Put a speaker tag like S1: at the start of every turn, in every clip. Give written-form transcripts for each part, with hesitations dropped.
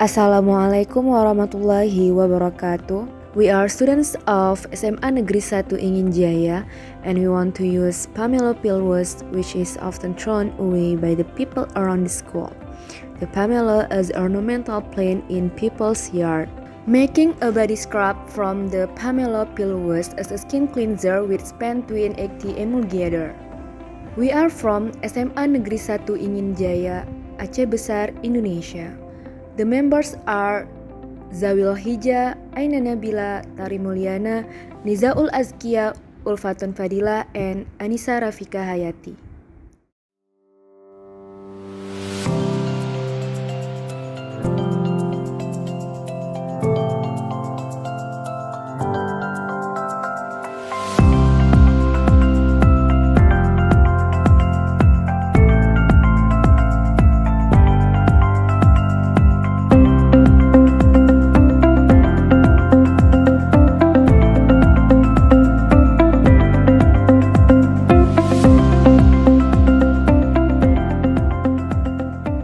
S1: Assalamualaikum warahmatullahi wabarakatuh. We are students of SMA Negeri 1 Ingin Jaya and we want to use Pomelo pillowers which is often thrown away by the people around the school. The pomelo is ornamental plant in people's yard. Making a body scrub from the pomelo pillowers as a skin cleanser with Span-tween Emulgator. We are from SMA Negeri 1 Ingin Jaya, Aceh Besar, Indonesia. The members are Zawil Hija, Aina Nabila, Tari Mulyana, Nizaul Azkia, Ulfatun Fadila, and Anissa Rafika Hayati.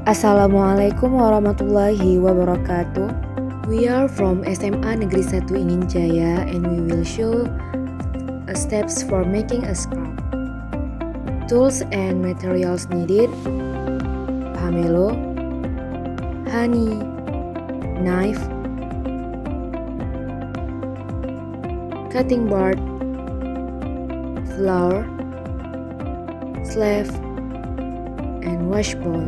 S1: Assalamualaikum warahmatullahi wabarakatuh. We are from SMA Negeri 1 Ingin Jaya and we will show steps for making a scrub. Tools and materials needed: pomelo, honey, knife, cutting board, flour, sleeve, and wash bowl.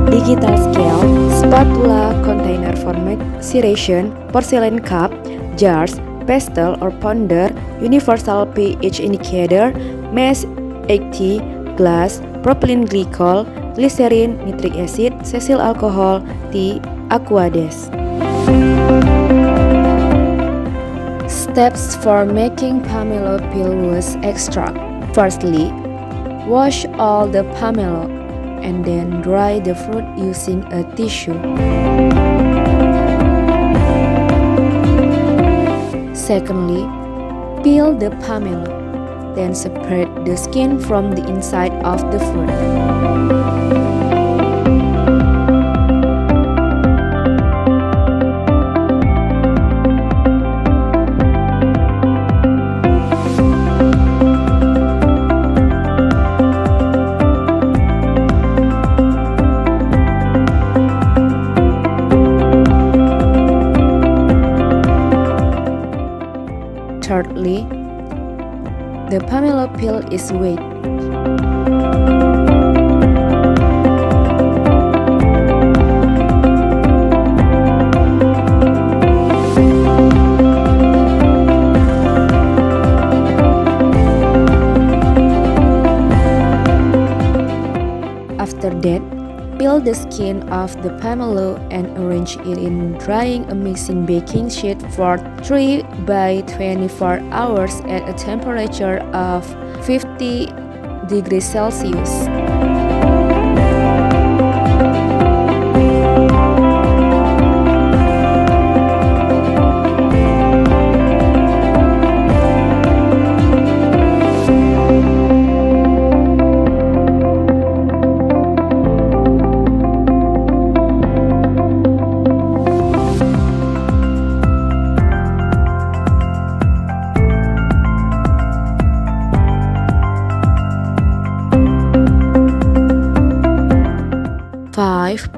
S1: Digital scale, spatula, container for maceration, porcelain cup, jars, pestle or pounder, universal pH indicator, mesh, egg tea, glass, propylene glycol, glycerin, nitric acid, cesyl alcohol, tea, aquades. Steps for making pomelo pillowers extract. Firstly, wash all the pomelo and then dry the fruit using a tissue. Secondly, peel the pomelo, then separate the skin from the inside of the fruit. Thirdly, the pomelo peel is weighed. After that, peel the skin of the pomelo and arrange it in drying a mixing baking sheet for 3 by 24 hours at a temperature of 50 degrees Celsius.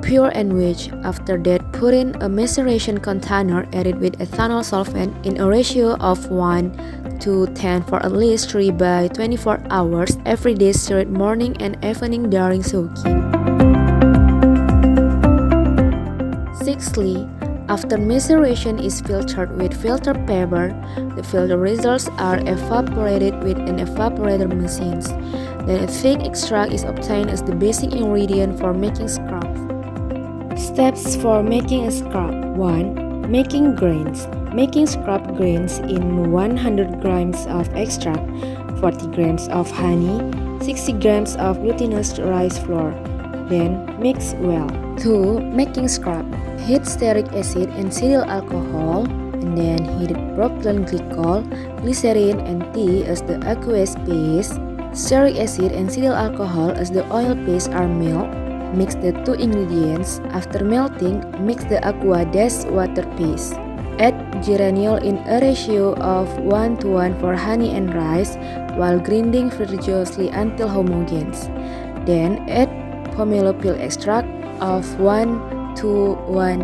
S1: Pure and wedge. After that, put in a maceration container, add it with ethanol solvent in a ratio of 1 to 10 for at least 3 by 24 hours. Every day, stir it morning and evening during soaking. Sixthly, after maceration is filtered with filter paper, the filter results are evaporated with an evaporator machine. Then a thick extract is obtained as the basic ingredient for making scrubs. Steps for making a scrub. 1. Making grains. Making scrub grains in 100 grams of extract, 40 grams of honey, 60 grams of glutinous rice flour. Then mix well. 2. Making scrub. Heat stearic acid and cetyl alcohol and then heat propylene glycol, glycerin and tea as the aqueous paste. Stearic acid and cetyl alcohol as the oil paste are melted. Mix the two ingredients. After melting, mix the aqua dash water paste. Add geraniol in a ratio of 1:1 for honey and rice while grinding vigorously until homogeneous. Then add pomelo peel extract of 1:1.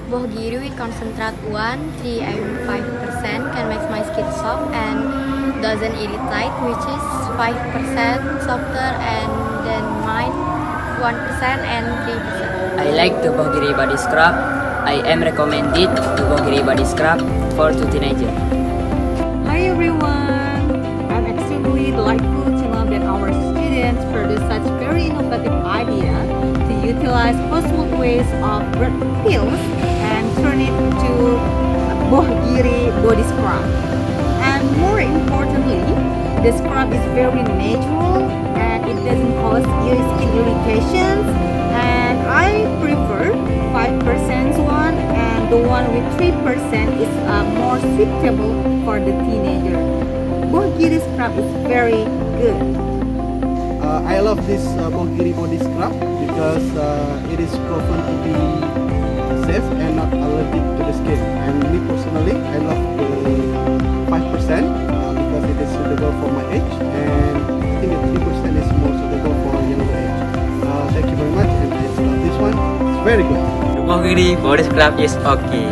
S2: Boh giri with concentrate 3.5% can make my skin soft and doesn't irritate, which is 5% softer and then mine 1% and 3%.
S3: I like the boh giri body scrub. I am recommended the boh giri body scrub for two teenagers.
S4: Hi everyone! I'm extremely delightful to know that our students produce such very innovative idea to utilize possible ways of bird pills and turn it into boh giri body scrub. And more importantly, the scrub is very natural and it doesn't cause ear skin irritations. And I prefer 5% one, and the one with 3% is more suitable for the teenager. Boh giri scrub is very good.
S5: I love this boh giri body scrub because it is proven to be safe and not allergic to the skin. And me personally, I love the 5% because it is suitable for my age, and I think the 3% is more suitable for younger age. Thank you very much, and I love this one. It's very good.
S3: The boh giri body scrub is okay.